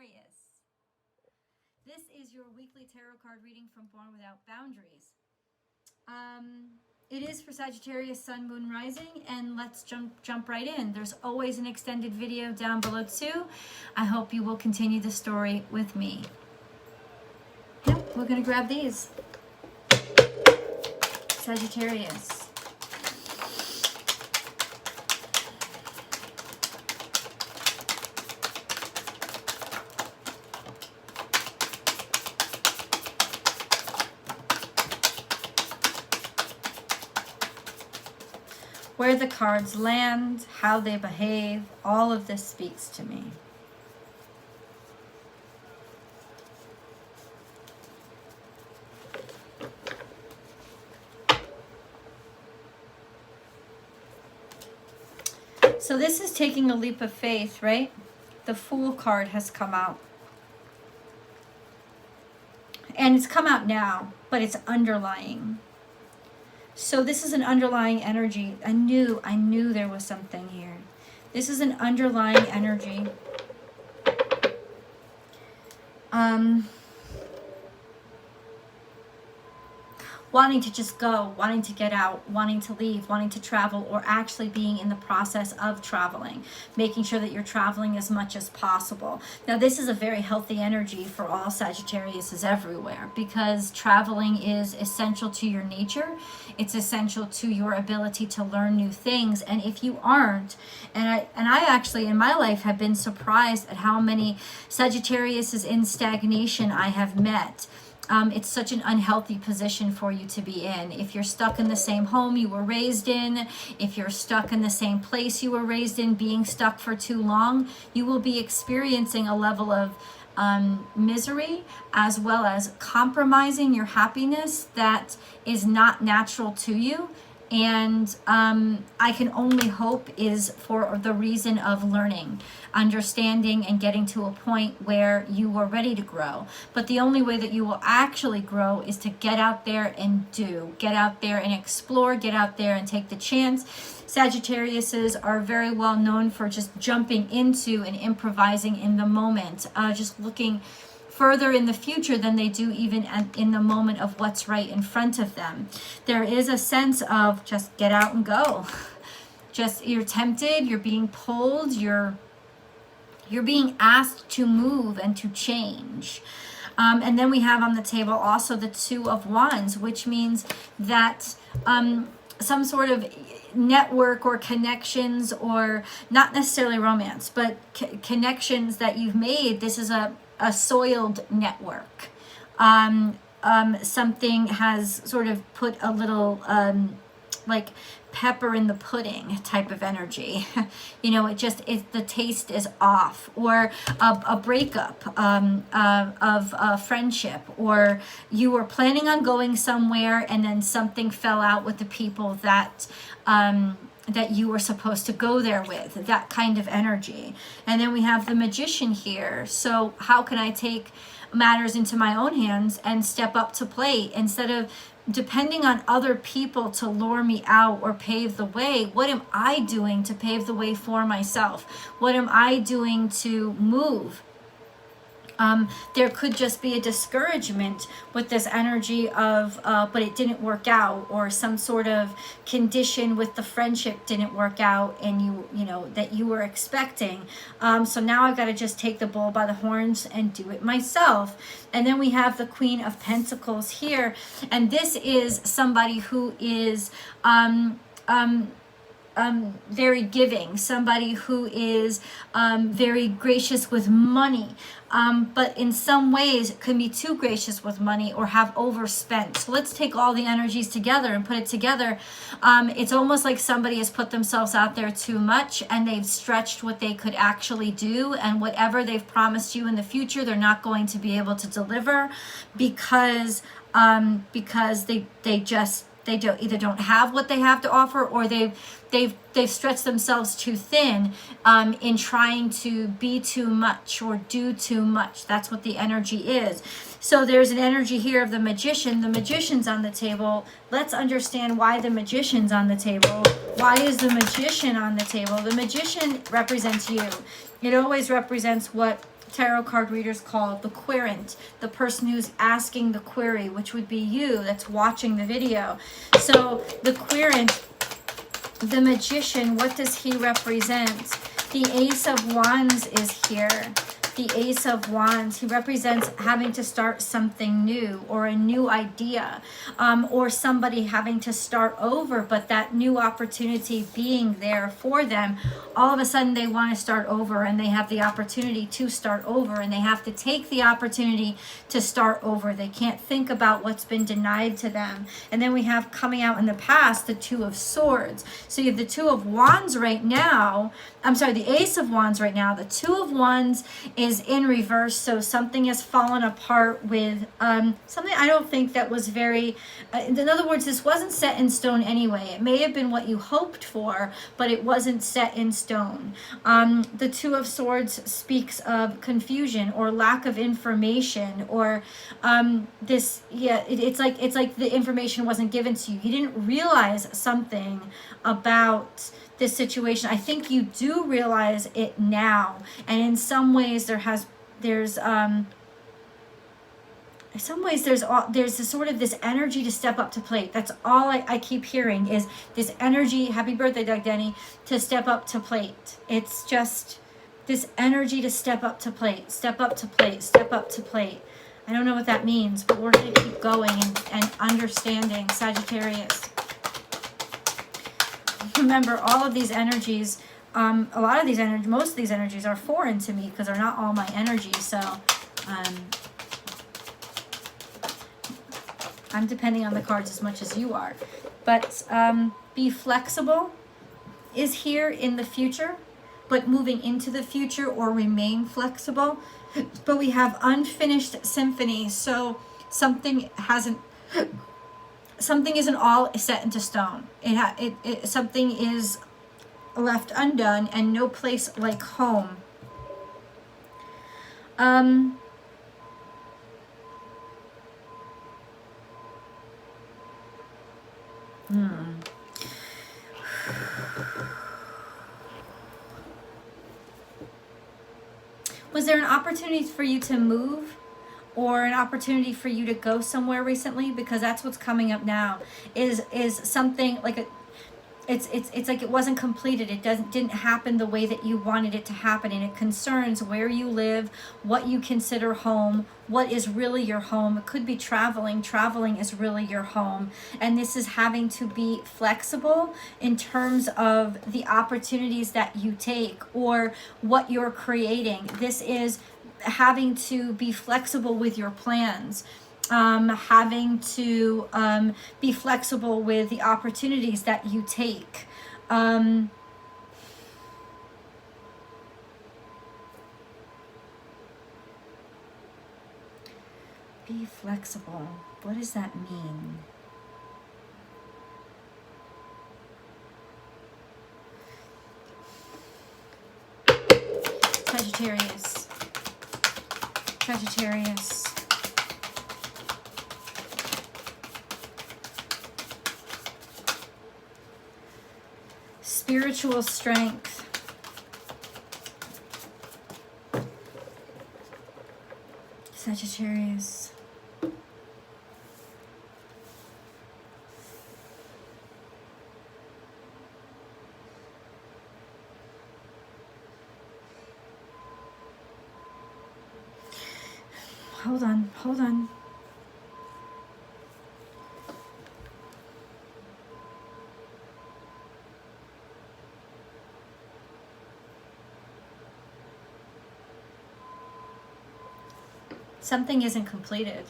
Sagittarius. This is your weekly tarot card reading from Born Without Boundaries. It is for Sagittarius, Sun, Moon, Rising, and let's jump right in. There's always an extended video down below too. I hope you will continue the story with me. Yep, we're gonna grab these. Sagittarius. Where the cards land, how they behave, all of this speaks to me. So this is taking a leap of faith, right? The Fool card has come out. And it's come out now, but it's underlying. So this is an underlying energy. I knew there was something here. This is an underlying energy. Wanting to just go, wanting to get out, wanting to leave, wanting to travel, or actually being in the process of traveling, making sure that you're traveling as much as possible. Now, this is a very healthy energy for all Sagittariuses everywhere, because traveling is essential to your nature. It's essential to your ability to learn new things. And if you aren't, and I actually in my life have been surprised at how many Sagittariuses in stagnation I have met. It's such an unhealthy position for you to be in. If you're stuck in the same home you were raised in, if you're stuck in the same place you were raised in, being stuck for too long, you will be experiencing a level of misery, as well as compromising your happiness that is not natural to you. And I can only hope is for the reason of learning, understanding, and getting to a point where you are ready to grow. But the only way that you will actually grow is to get out there and do. Get out there and explore. Get out there and take the chance. Sagittariuses are very well known for just jumping into and improvising in the moment, just looking further in the future than they do even in the moment of what's right in front of them. There is a sense of just get out and go. Just you're tempted, you're being pulled, you're being asked to move and to change. And then we have on the table also the Two of Wands, which means that some sort of network or connections, or not necessarily romance, but connections that you've made. This is a soiled network. Something has sort of put a little like pepper in the pudding type of energy. You know, the taste is off, or a breakup of a friendship, or you were planning on going somewhere and then something fell out with the people that you were supposed to go there with, that kind of energy. And then we have the Magician here. So how can I take matters into my own hands and step up to plate instead of depending on other people to lure me out or pave the way? What am I doing to pave the way for myself? What am I doing to move? There could just be a discouragement with this energy of, but it didn't work out, or some sort of condition with the friendship didn't work out, and you know that you were expecting. So now I've got to just take the bull by the horns and do it myself. And then we have the Queen of Pentacles here, and this is somebody who is very giving, somebody who is very gracious with money, but in some ways can be too gracious with money or have overspent. So let's take all the energies together and put it together. It's almost like somebody has put themselves out there too much, and they've stretched what they could actually do, and whatever they've promised you in the future, they're not going to be able to deliver because they either don't have what they have to offer, or they've stretched themselves too thin in trying to be too much or do too much. That's what the energy is. So there's an energy here of the Magician. The Magician's on the table. Let's understand why the Magician's on the table. Why is the Magician on the table? The Magician represents you. It always represents what tarot card readers call the querent, the person who's asking the query, which would be you that's watching the video. So the querent, the magician, what does he represent? The Ace of Wands is here. The Ace of Wands, he represents having to start something new, or a new idea, or somebody having to start over, but that new opportunity being there for them. All of a sudden they want to start over, and they have the opportunity to start over, and they have to take the opportunity to start over. They can't think about what's been denied to them. And then we have coming out in the past, the Two of Swords. So you have the Two of Wands right now. I'm sorry, the Ace of Wands right now. The Two of Wands is in reverse, so something has fallen apart with something I don't think that was very, in other words, this wasn't set in stone anyway. It may have been what you hoped for, but it wasn't set in stone. The Two of Swords speaks of confusion or lack of information, or it's like the information wasn't given to you. You didn't realize something about this situation. I think you do realize it now, and in some ways there's this sort of this energy to step up to plate. That's all I keep hearing is this energy. Happy birthday, Doug Denny, to step up to plate. It's just this energy to step up to plate, step up to plate, step up to plate. I don't know what that means, but we're going to keep going and understanding, Sagittarius. Remember, all of these energies, most of these energies are foreign to me because they're not all my energy. So I'm depending on the cards as much as you are. But be flexible is here in the future, but moving into the future, or remain flexible. But we have unfinished symphony, so something isn't all set into stone. Something is left undone, and no place like home. Was there an opportunity for you to move, or an opportunity for you to go somewhere recently? Because that's what's coming up now. Is something like it's like it wasn't completed. It didn't happen the way that you wanted it to happen, and it concerns where you live, what you consider home, what is really your home. It could be traveling. Traveling is really your home, and this is having to be flexible in terms of the opportunities that you take or what you're creating. This is having to be flexible with your plans, having to be flexible with the opportunities that you take. Be flexible. What does that mean? Sagittarius. Sagittarius. Spiritual strength. Sagittarius. Hold on. Something isn't completed.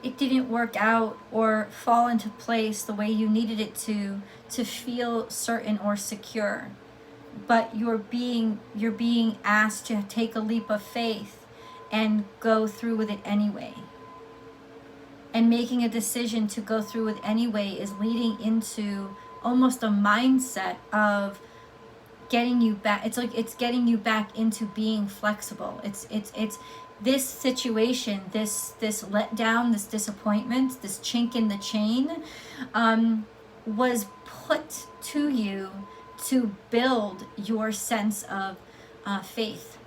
It didn't work out or fall into place the way you needed it to feel certain or secure. But you're being asked to take a leap of faith and go through with it anyway. And making a decision to go through with anyway is leading into almost a mindset of getting you back. It's like it's getting you back into being flexible. It's this situation, this letdown, this disappointment, this chink in the chain was put to you to build your sense of faith.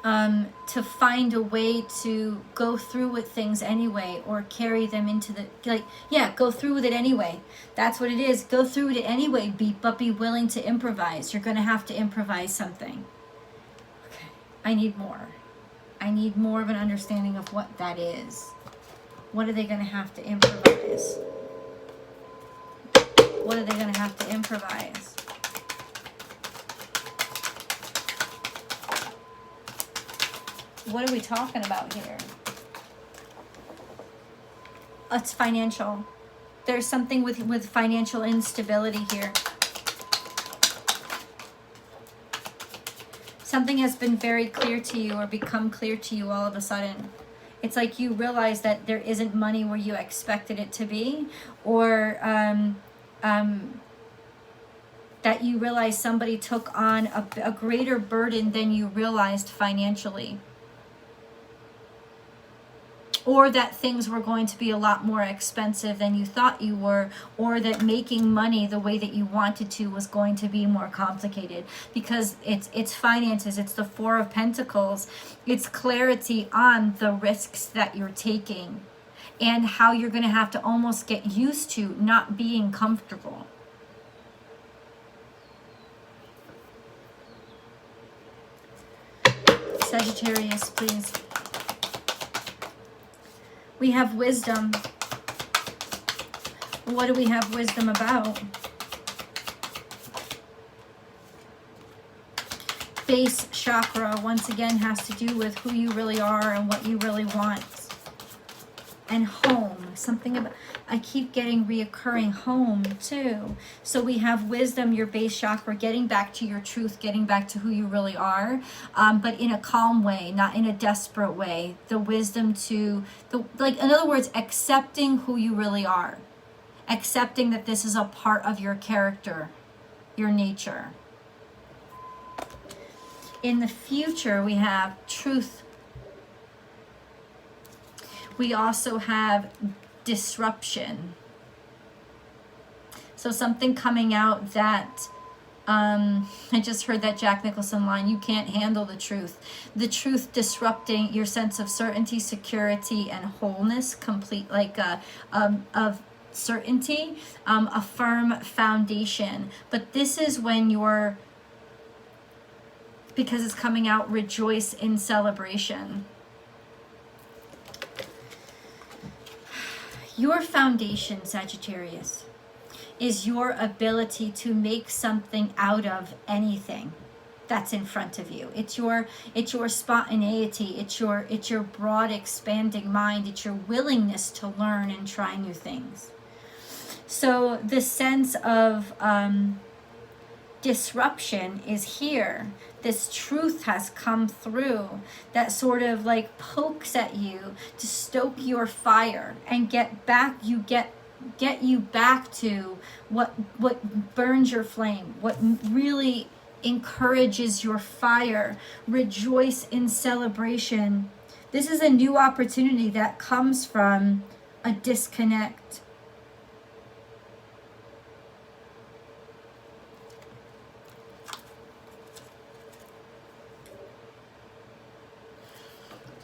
To find a way to go through with things anyway, or carry them into the, go through with it anyway. That's what it is. Go through with it anyway, but be willing to improvise. You're going to have to improvise something. Okay, I need more. I need more of an understanding of what that is. What are they going to have to improvise? What are they going to have to improvise? What are we talking about here? It's financial. There's something with financial instability here. Something has been very clear to you, or become clear to you all of a sudden. It's like you realize that there isn't money where you expected it to be, or that you realize somebody took on a greater burden than you realized financially. Or that things were going to be a lot more expensive than you thought you were, or that making money the way that you wanted to was going to be more complicated, because it's finances, it's the Four of Pentacles, it's clarity on the risks that you're taking and how you're going to have to almost get used to not being comfortable. Sagittarius, please. We have wisdom. What do we have wisdom about? Base chakra, once again, has to do with who you really are and what you really want. And home, something about, I keep getting reoccurring home too. So we have wisdom, your base chakra, getting back to your truth, getting back to who you really are, but in a calm way, not in a desperate way. The wisdom to, in other words, accepting who you really are. Accepting that this is a part of your character, your nature. In the future, we have truth. We also have disruption. So something coming out that, I just heard that Jack Nicholson line, you can't handle the truth. The truth disrupting your sense of certainty, security, and wholeness, complete, of certainty, a firm foundation. But this is when you're, because it's coming out, rejoice in celebration. Your foundation, Sagittarius, is your ability to make something out of anything that's in front of you. It's your spontaneity, it's your broad expanding mind, it's your willingness to learn and try new things. So the sense of disruption is here. This truth has come through that sort of like pokes at you to stoke your fire and get you back to what burns your flame, what really encourages your fire. Rejoice in celebration. This is a new opportunity that comes from a disconnect.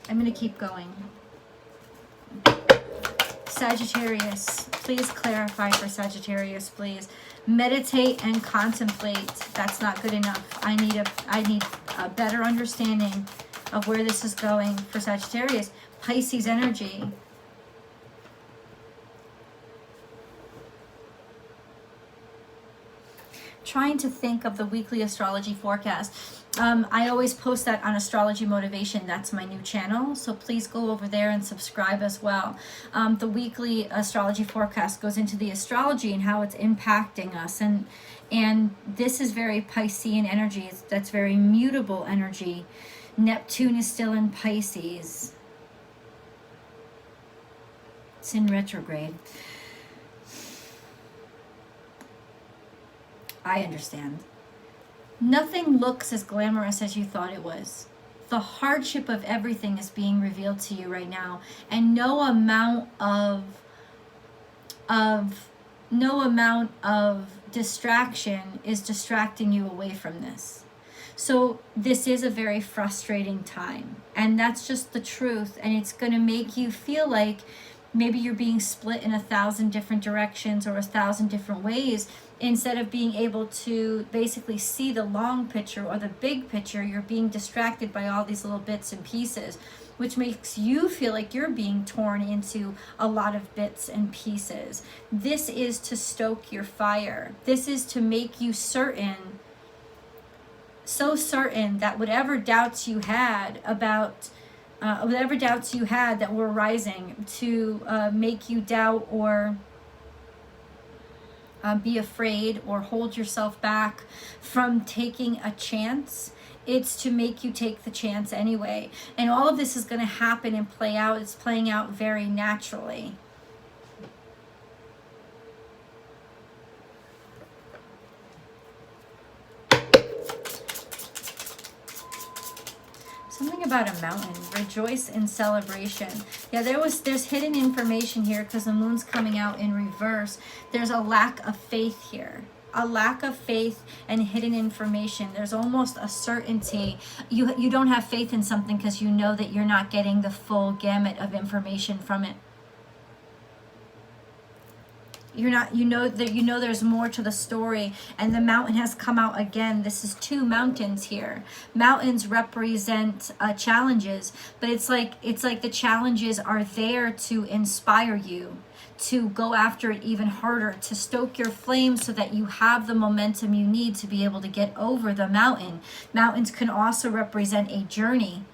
I'm going to keep going. Sagittarius, please clarify for Sagittarius, please. Meditate and contemplate. That's not good enough. I need a better understanding of where this is going for Sagittarius. Pisces energy. Trying to think of the weekly astrology forecast. I always post that on Astrology Motivation. That's my new channel, so please go over there and subscribe as well. The weekly astrology forecast goes into the astrology and how it's impacting us, and this is very Piscean energy. That's very mutable energy. Neptune is still in Pisces. It's in retrograde. I understand. Nothing looks as glamorous as you thought it was. The hardship of everything is being revealed to you right now, and no amount of distraction is distracting you away from this. So this is a very frustrating time, and that's just the truth. And it's going to make you feel like maybe you're being split in 1,000 different directions or 1,000 different ways. Instead of being able to basically see the long picture or the big picture, you're being distracted by all these little bits and pieces, which makes you feel like you're being torn into a lot of bits and pieces. This is to stoke your fire. This is to make you certain, so certain that whatever doubts you had about, whatever doubts you had that were rising to make you doubt or be afraid or hold yourself back from taking a chance, it's to make you take the chance anyway. And all of this is going to happen and play out. It's playing out very naturally. Something about a mountain. Rejoice in celebration. Yeah, there's hidden information here because the moon's coming out in reverse. There's a lack of faith here. A lack of faith and hidden information. There's almost a certainty. You don't have faith in something because you know that you're not getting the full gamut of information from it. You know there's more to the story, and the mountain has come out again. This is 2 mountains here. Mountains represent challenges, but it's like the challenges are there to inspire you to go after it even harder, to stoke your flame so that you have the momentum you need to be able to get over the mountain. Mountains can also represent a journey.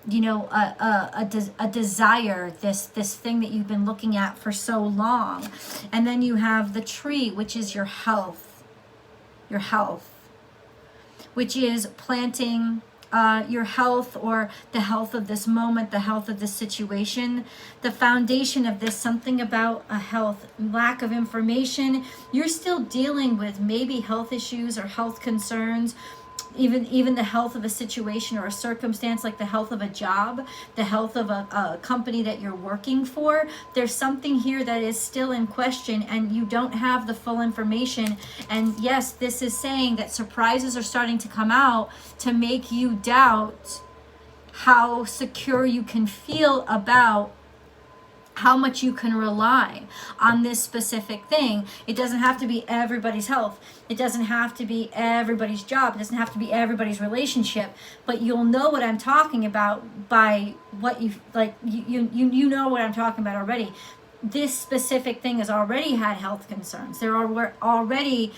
You know, a desire, this thing that you've been looking at for so long. And then you have the tree, which is your health, which is planting your health, or the health of this moment, the health of this situation. The foundation of this, something about a health, lack of information. You're still dealing with maybe health issues or health concerns, even the health of a situation or a circumstance, like the health of a job, the health of a company that you're working for. There's something here that is still in question, and you don't have the full information. And yes, this is saying that surprises are starting to come out to make you doubt how secure you can feel about how much you can rely on this specific thing. It doesn't have to be everybody's health. It doesn't have to be everybody's job. It doesn't have to be everybody's relationship. But you'll know what I'm talking about by what you like. You know what I'm talking about already. This specific thing has already had health concerns. There were already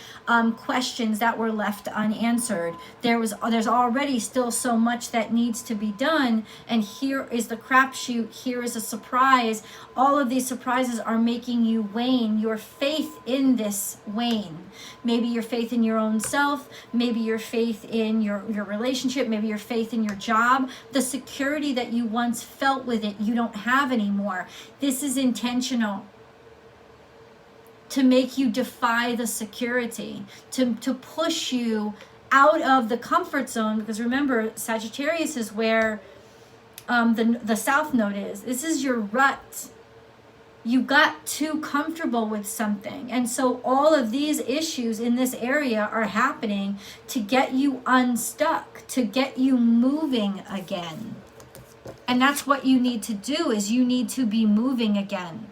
questions that were left unanswered. There's already still so much that needs to be done. And here is the crapshoot. Here is a surprise. All of these surprises are making you wane. Your faith in this wane. Maybe your faith in your own self. Maybe your faith in your relationship. Maybe your faith in your job. The security that you once felt with it, you don't have anymore. This is intentional. To make you defy the security, to push you out of the comfort zone. Because remember, Sagittarius is where the South Node is. This is your rut. You got too comfortable with something. And so all of these issues in this area are happening to get you unstuck, to get you moving again. And that's what you need to do, is you need to be moving again.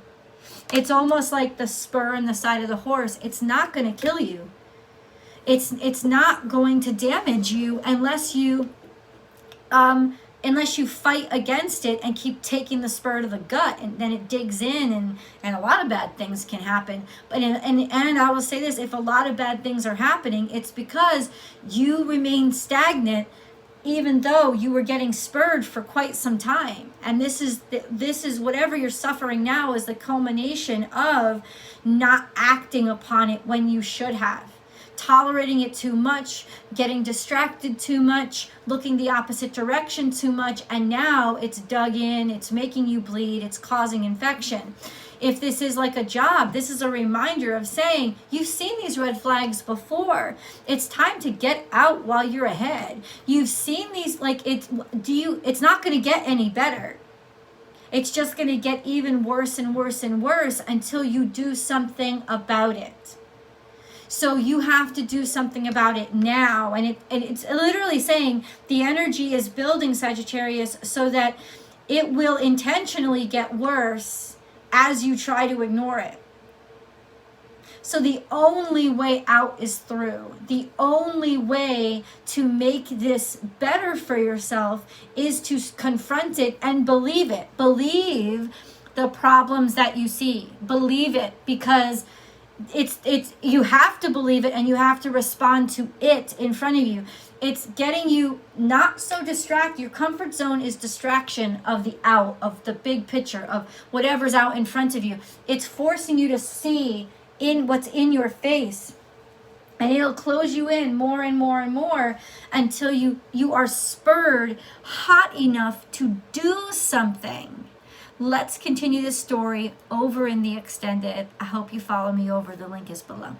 It's almost like the spur in the side of the horse. It's not going to kill you. It's not going to damage you unless you fight against it and keep taking the spur to the gut, and then it digs in, and a lot of bad things can happen. But and I will say this: if a lot of bad things are happening, it's because you remain stagnant, even though you were getting spurred for quite some time. And this is whatever you're suffering now is the culmination of not acting upon it when you should have. Tolerating it too much, getting distracted too much, looking the opposite direction too much, and now it's dug in, it's making you bleed, it's causing infection. If this is like a job, this is a reminder of saying, you've seen these red flags before. It's time to get out while you're ahead. You've seen these, it's not going to get any better. It's just going to get even worse and worse and worse until you do something about it. So you have to do something about it now. And it's literally saying the energy is building, Sagittarius, so that it will intentionally get worse as you try to ignore it. So the only way out is through. The only way to make this better for yourself is to confront it and believe it. Believe the problems that you see. Believe it, because it's you have to believe it, and you have to respond to it in front of you. It's getting you not so distracted. Your comfort zone is distraction of the big picture of whatever's out in front of you. It's forcing you to see in what's in your face, and it'll close you in more and more and more until you are spurred hot enough to do something. Let's continue this story over in the extended. I hope you follow me over. The link is below.